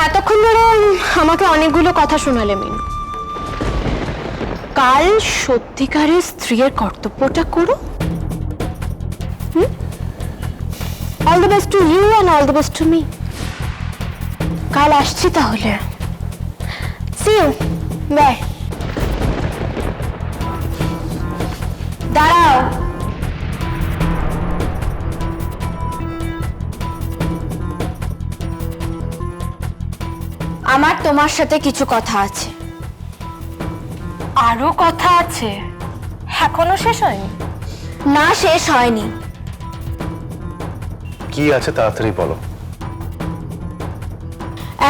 এতক্ষণ ধরে আমাকে অনেকগুলো কথা শোনালে মিনু। কাল সত্যিকারের স্ত্রীর কর্তব্যটা করো। All the best to you and all the best to me. কাল আসছি তাহলে। See you. বাই। দাঁড়াও। আমার তোমার সাথে কিছু কথা আছে। আরো কথা আছে? এখনো শেষ হয়নি? না, শেষ হয়নি। কি আছে তাড়াতাড়ি বলো।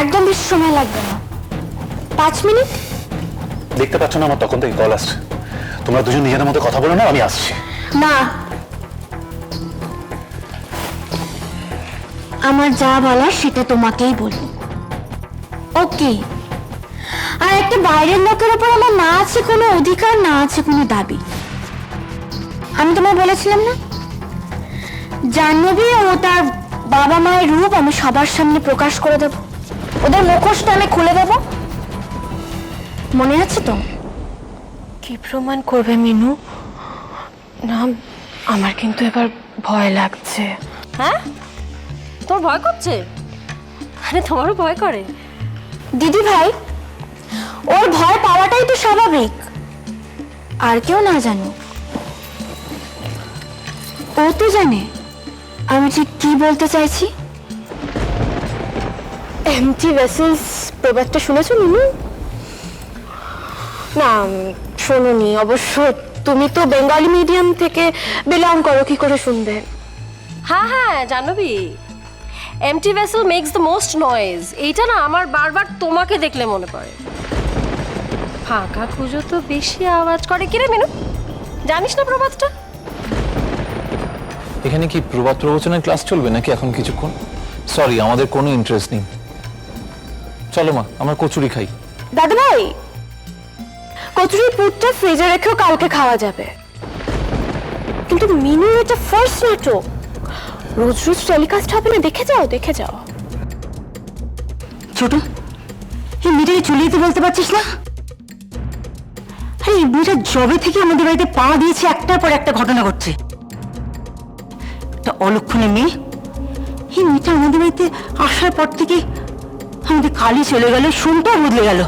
একদম বেশি সময় লাগবে না, 5 মিনিট। দেখতে পাচ্ছ না আমার তখন থেকে কল আসছে। তোমরা দুজন নিজেদের মধ্যে কথা বলো না, আমি আসছি। না, আমার যা বলার সেটা তোমাকেই বলবো। ওকে। আর একটা বাইরের লোকের উপর আমার না আছে কোনো অধিকার, না আছে কোনো দাবি। আমি তোমায় বলেছিলাম না, জাহ্নবী ও তার বাবা মায়ের রূপ আমি সবার সামনে প্রকাশ করে দেব, ওদের মুখোশটা আমি খুলে দেব। মনে আছে তো? কি প্রমাণ করবে মিনু? না, আমার কিন্তু এবার ভয় লাগছে। হ্যাঁ, তোর ভয় করছে? আরে তোমারও ভয় করে? দিদি ভাই, ওর ভয় পাওয়াটাই তো স্বাভাবিক। আর কেউ না জানুক, ও তো জানে আমি ঠিক কি বলতে চাইছি। এমটি ভেসেলস প্রবাদটা শুনেছো মিনু? না, শোনোনি অবশ্য। তুমি তো বেঙ্গলি মিডিয়াম থেকে বিলং করো, কি করে শুনবে? হ্যাঁ হ্যাঁ, Jahnavi, MT vessel makes the most noise. এইটা না আমার বারবার তোমাকে দেখলে মনে পড়ে। ফাঁকা খুঁজো তো বেশি আওয়াজ করে। কিরে মিনু, জানিস না প্রবাদটা? এখানে কি প্রবাদ প্রবচনের ক্লাস চলবে নাকি এখন কিছুক্ষণ? সরি, আমাদের কোনো ইন্টারেস্ট নেই। চলো মা, আমরা কচুরি খাই। দাদা ভাই, কচুরির পুরটা ফ্রিজে রেখেও কালকে খাওয়া যাবে। কিন্তু মিনু, এটা ফার্স্ট নাটক, রোজ রোজ টেলিকাস্ট হবে না। দেখে যাও, দেখে যাও। ছোট, এই মেয়েটাকে চলে যেতে বলতে পারছিস না? আরে এই মেয়েটা জবে থেকে আমাদের বাড়িতে পা দিয়েছে, একটার পর একটা ঘটনা ঘটছে। একটা অলক্ষণে মেয়ে, এই মেয়েটা আমাদের বাড়িতে আসার পর থেকে আমাদের কালি চলে গেল, শুনটাও বদলে গেল।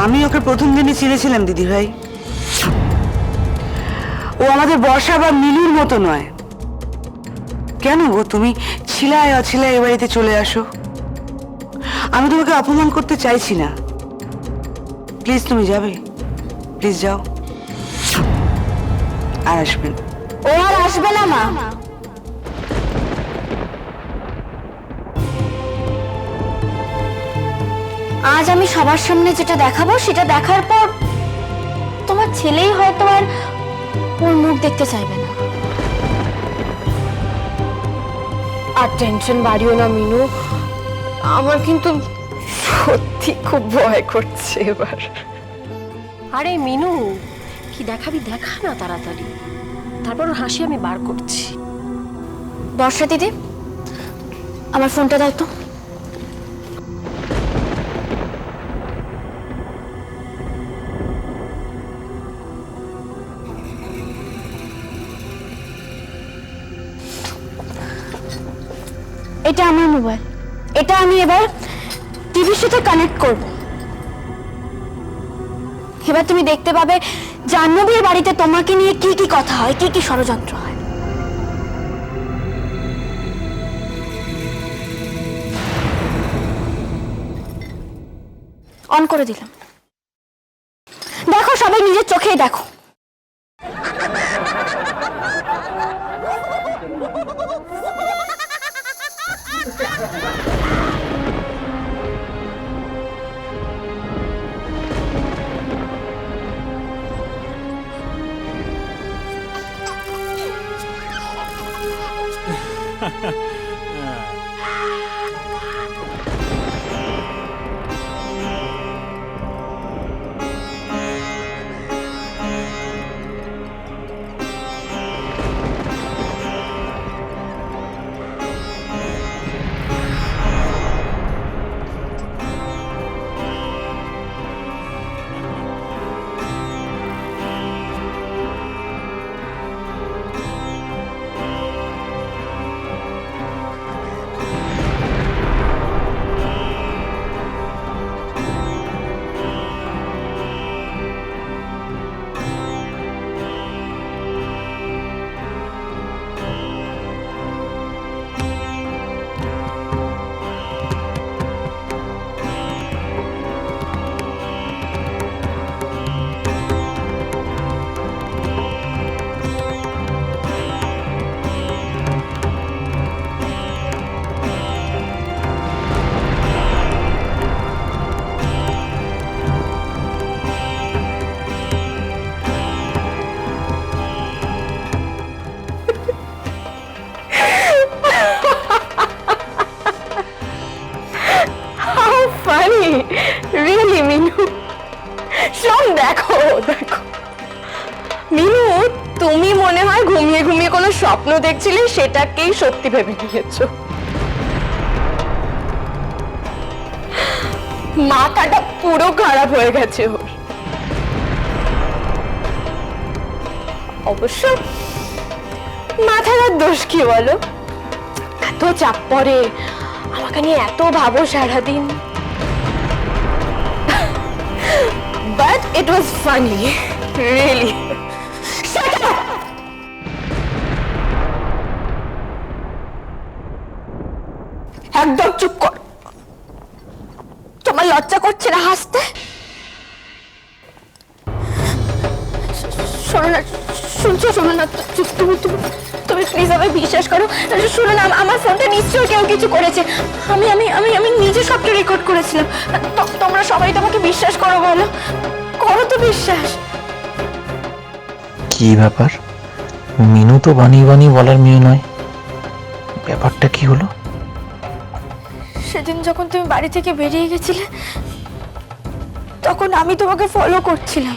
আমি ওকে প্রথম দিনে চিনেছিলাম দিদি ভাই। ও আমাদের বর্ষা বা মিলুর মতো নয়। কেন গো তুমি ছিলায় অছিলায় এ বাড়িতে চলে আসো? আমি তোমাকে অপমান করতে চাইছি না, প্লিজ তুমি যাবে, প্লিজ যাও। আর আসবেন? ও আর আসবে না মা। আজ আমি সবার সামনে যেটা দেখাবো সেটা দেখার পর তোমার ছেলেই হয়তো আর ওর মুখ দেখতে চাইবে না। আর টেনশন বাড়িও না মিনু, আমার কিন্তু সত্যি খুব ভয় করছে এবার। আরে মিনু, কি দেখাবি দেখা না তাড়াতাড়ি, তারপর ওর হাসি আমি বার করছি। বর্ষা দিদি, আমার ফোনটা দাও তো। এটা আমার মোবাইল, এটা আমি এবার টিভির সাথে কানেক্ট করব। এবার তুমি দেখতে পাবে জাহ্নবীর বাড়িতে তোমাকে নিয়ে কি কি কথা হয়, কি কি ষড়যন্ত্র হয়। অন করে দিলাম, দেখো, সবাই নিজের চোখেই দেখো। ফানি রিয়েলি মিনু, শোন দেখো দেখো মিনু, তুমি মনে হয় ঘুমিয়ে ঘুমিয়ে কোনো স্বপ্ন দেখছিলে, সেটাকেই সত্যি ভেবে নিয়েছো। মাথাটা পুরো খারাপ হয়ে গেছে ওর। অবশ্য মাথার দোষ কি বলো, এত চাপ পড়ে, আমাকে নিয়ে এত ভাবো সারাদিন। But it was funny really. একদম চুপ কর, তোমার লজ্জা করছে না হাসতে? শোনো না, শুনছো? শোনো না, তুমি তুমি তুমি প্লিজ আমায় বিশ্বাস করো। শোনো না, আমার ফোনটা নিশ্চয়ই কেউ কিছু করেছে। আমি আমি আমি আমি নিজে সবটা রেকর্ড করেছিলাম। তোমরা সবাই তোমাকে বিশ্বাস করো, বলো, করো তো বিশ্বাস। কি ব্যাপার? মিনু তো বানিয়ে বানিয়ে বলার মেয়ে নয়, ব্যাপারটা কি হলো? সেদিন যখন তুমি বাড়ি থেকে বেরিয়ে গেছিলে, তখন আমি তোমাকে ফলো করছিলাম।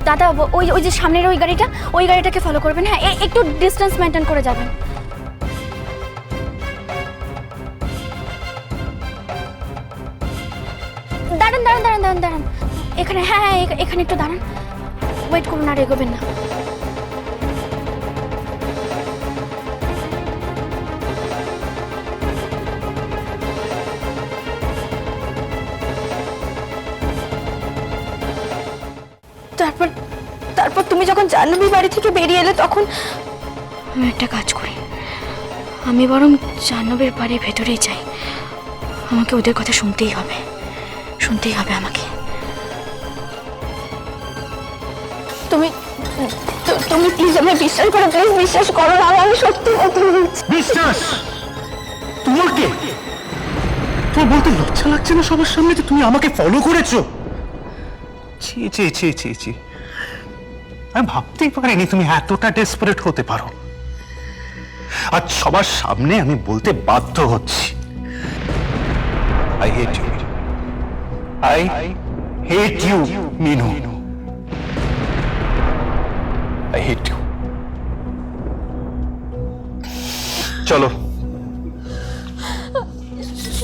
দাদা, ওই ওই যে সামনের ওই গাড়িটাকে ফলো করবেন। হ্যাঁ, একটু ডিস্টেন্স মেনটেন করে যাবেন। দাঁড়ান দাঁড়ান দাঁড়ান দাঁড়ান দাঁড়ান, এখানে, হ্যাঁ হ্যাঁ এখানে একটু দাঁড়ান, ওয়েট করুন, আর এগোবেন না। তারপর তারপর তুমি যখন জাহ্নবী বাড়ি থেকে বেরিয়ে এলে, তখন আমি একটা কাজ করি, আমি বরং জাহ্নবীর বাড়ির ভেতরেই যাই। আমাকে ওদের কথা শুনতেই হবে, শুনতেই হবে আমাকে। তুমি তুমি প্লিজ আমায় বিশ্বাস করো, প্লিজ বিশ্বাস করো না, আমি সত্যি কথা বলছি। বিশ্বাস? তোমাকে? তোমার বলতে লজ্জা লাগছে না সবার সামনে যে তুমি আমাকে ফলো করেছো? ছি ছি ছি ছি ছি, আমি ভাবতেই পারিনি তুমি এতটা ডেসপারেট হতে পারো। আজ সবার সামনে আমি বলতে বাধ্য হচ্ছি, I hate you, I hate you Minu, I hate you. চলো।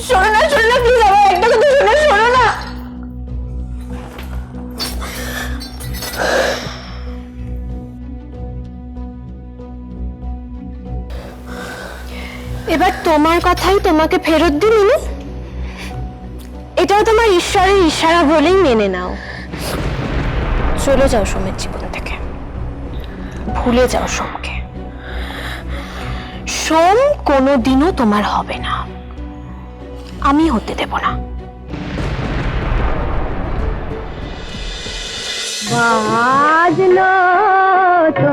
শোনো না, শোনো না, প্লিজ আমার একটা কথা শোনো, শোনো না। এবার তোমার কথাই তোমাকে ফেরত দিই মিনু, এটাও তোমার ঈশ্বরের ইশারা বলেই মেনে নাও। চলে যাও সোমের জীবন থেকে, ভুলে যাও সোমকে। সোম কোনোদিনও তোমার হবে না, আমি হতে দেব না। বাজলো তো